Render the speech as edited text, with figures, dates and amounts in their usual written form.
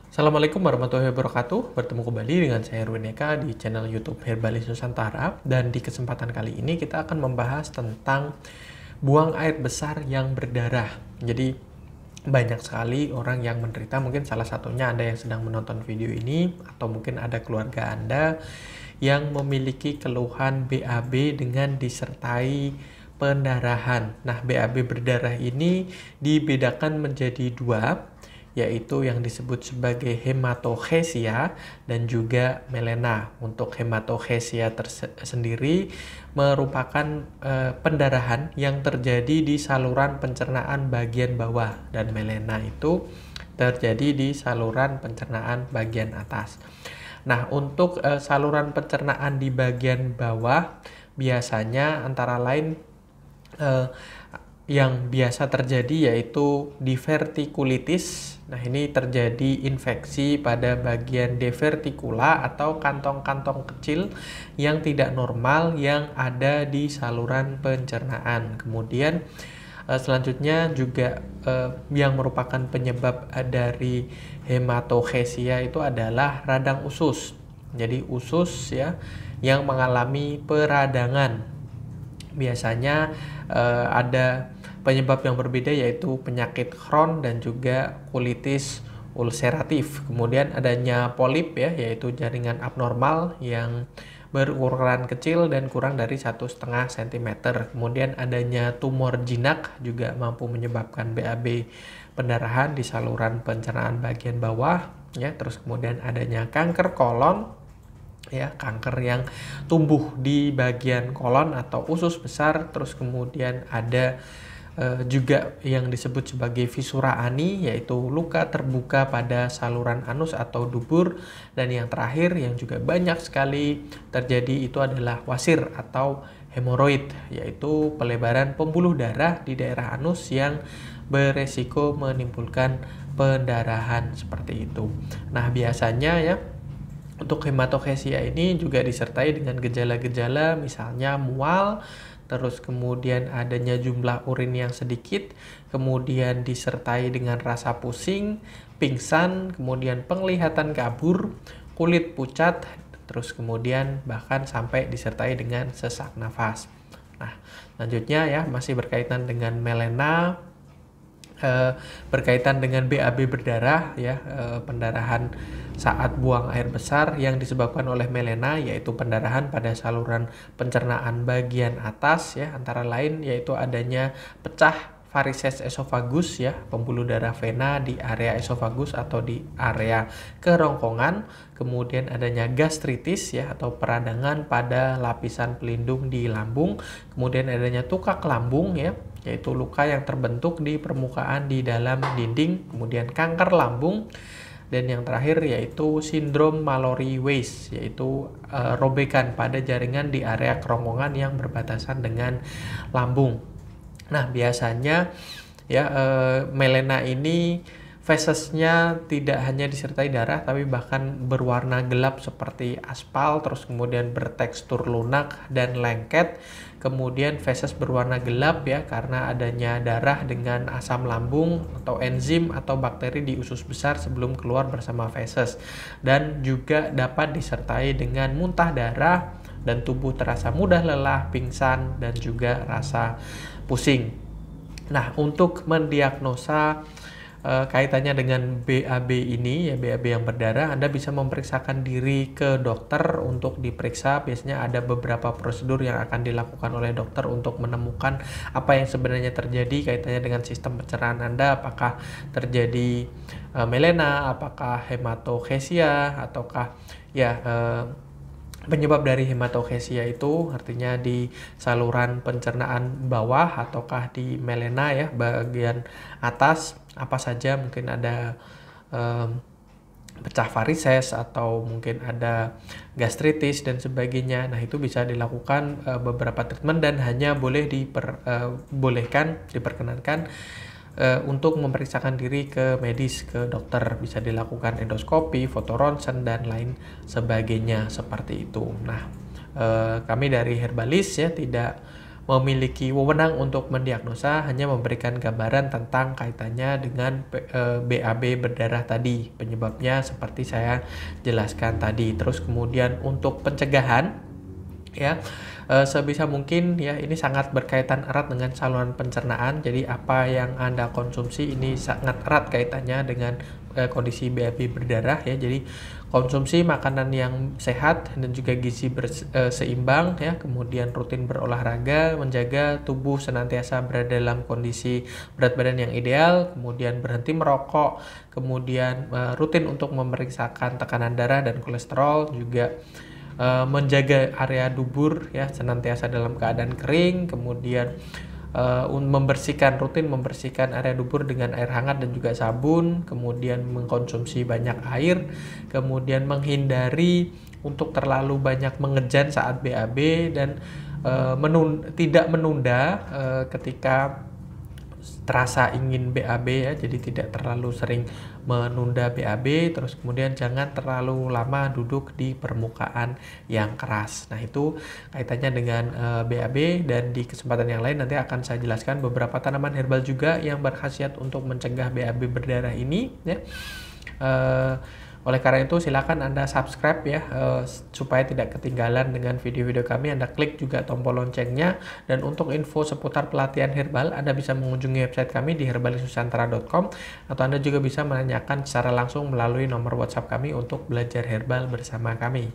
Assalamualaikum warahmatullahi wabarakatuh. Bertemu kembali dengan saya Erwin Eka di channel YouTube Herbalis Nusantara. Dan di kesempatan kali ini kita akan membahas tentang buang air besar yang berdarah. Jadi banyak sekali orang yang menderita, mungkin salah satunya Anda yang sedang menonton video ini, atau mungkin ada keluarga Anda yang memiliki keluhan BAB dengan disertai pendarahan. Nah, BAB berdarah ini dibedakan menjadi dua, yaitu yang disebut sebagai hematochezia dan juga melena. Untuk hematochezia sendiri merupakan pendarahan yang terjadi di saluran pencernaan bagian bawah, dan melena itu terjadi di saluran pencernaan bagian atas. Nah, untuk saluran pencernaan di bagian bawah biasanya antara lain yang biasa terjadi yaitu divertikulitis. Nah, ini terjadi infeksi pada bagian divertikula atau kantong-kantong kecil yang tidak normal yang ada di saluran pencernaan. Kemudian selanjutnya juga yang merupakan penyebab dari hematochezia itu adalah radang usus. Jadi usus ya yang mengalami peradangan. Biasanya ada penyebab yang berbeda, yaitu penyakit Crohn dan juga colitis ulceratif. Kemudian adanya polip ya, yaitu jaringan abnormal yang berukuran kecil dan kurang dari 1,5 cm. Kemudian adanya tumor jinak juga mampu menyebabkan BAB pendarahan di saluran pencernaan bagian bawah ya. Terus kemudian adanya kanker kolon ya, kanker yang tumbuh di bagian kolon atau usus besar. Terus kemudian ada juga yang disebut sebagai fisura ani, yaitu luka terbuka pada saluran anus atau dubur. Dan yang terakhir yang juga banyak sekali terjadi itu adalah wasir atau hemoroid, yaitu pelebaran pembuluh darah di daerah anus yang beresiko menimbulkan pendarahan seperti itu. Nah, biasanya ya untuk hematochezia ini juga disertai dengan gejala-gejala misalnya mual, terus kemudian adanya jumlah urin yang sedikit, kemudian disertai dengan rasa pusing, pingsan, kemudian penglihatan kabur, kulit pucat, terus kemudian bahkan sampai disertai dengan sesak nafas. Nah, selanjutnya ya masih berkaitan dengan melena, berkaitan dengan BAB berdarah ya, pendarahan saat buang air besar yang disebabkan oleh melena, yaitu pendarahan pada saluran pencernaan bagian atas ya, antara lain yaitu adanya pecah varises esofagus ya, pembuluh darah vena di area esofagus atau di area kerongkongan, kemudian adanya gastritis ya atau peradangan pada lapisan pelindung di lambung, kemudian adanya tukak lambung ya, yaitu luka yang terbentuk di permukaan di dalam dinding, kemudian kanker lambung, dan yang terakhir yaitu sindrom Mallory-Weiss, yaitu robekan pada jaringan di area kerongkongan yang berbatasan dengan lambung. Nah, biasanya ya melena ini fesesnya tidak hanya disertai darah tapi bahkan berwarna gelap seperti aspal, terus kemudian bertekstur lunak dan lengket. Kemudian feses berwarna gelap ya karena adanya darah dengan asam lambung atau enzim atau bakteri di usus besar sebelum keluar bersama feses, dan juga dapat disertai dengan muntah darah dan tubuh terasa mudah lelah, pingsan, dan juga rasa pusing. Nah, untuk mendiagnosa kaitannya dengan BAB ini ya, BAB yang berdarah, Anda bisa memeriksakan diri ke dokter untuk diperiksa. Biasanya ada beberapa prosedur yang akan dilakukan oleh dokter untuk menemukan apa yang sebenarnya terjadi kaitannya dengan sistem pencernaan Anda, apakah terjadi melena, apakah hematochezia, ataukah ya penyebab dari hematochezia itu artinya di saluran pencernaan bawah ataukah di melena ya bagian atas, apa saja, mungkin ada pecah varises atau mungkin ada gastritis dan sebagainya. Nah, itu bisa dilakukan beberapa treatment dan hanya boleh diperkenankan untuk memeriksakan diri ke medis, ke dokter. Bisa dilakukan endoskopi, foto ronsen, dan lain sebagainya seperti itu. Nah, kami dari Herbalis ya tidak memiliki wewenang untuk mendiagnosa, hanya memberikan gambaran tentang kaitannya dengan BAB berdarah tadi, penyebabnya seperti saya jelaskan tadi. Terus kemudian untuk pencegahan, ya, sebisa mungkin ya, ini sangat berkaitan erat dengan saluran pencernaan. Jadi apa yang Anda konsumsi ini sangat erat kaitannya dengan kondisi BAB berdarah ya. Jadi konsumsi makanan yang sehat dan juga gizi seimbang ya, kemudian rutin berolahraga, menjaga tubuh senantiasa berada dalam kondisi berat badan yang ideal, kemudian berhenti merokok, kemudian rutin untuk memeriksakan tekanan darah dan kolesterol, juga menjaga area dubur ya senantiasa dalam keadaan kering, kemudian rutin membersihkan area dubur dengan air hangat dan juga sabun, kemudian mengkonsumsi banyak air, kemudian menghindari untuk terlalu banyak mengejan saat BAB, dan tidak menunda ketika terasa ingin BAB ya, jadi tidak terlalu sering menunda BAB. Terus kemudian jangan terlalu lama duduk di permukaan yang keras. Nah, itu kaitannya dengan BAB, dan di kesempatan yang lain nanti akan saya jelaskan beberapa tanaman herbal juga yang berkhasiat untuk mencegah BAB berdarah ini ya. Oleh karena itu silakan Anda subscribe ya, supaya tidak ketinggalan dengan video-video kami. Anda klik juga tombol loncengnya, dan untuk info seputar pelatihan herbal Anda bisa mengunjungi website kami di herbalisnusantara.com, atau Anda juga bisa menanyakan secara langsung melalui nomor WhatsApp kami untuk belajar herbal bersama kami.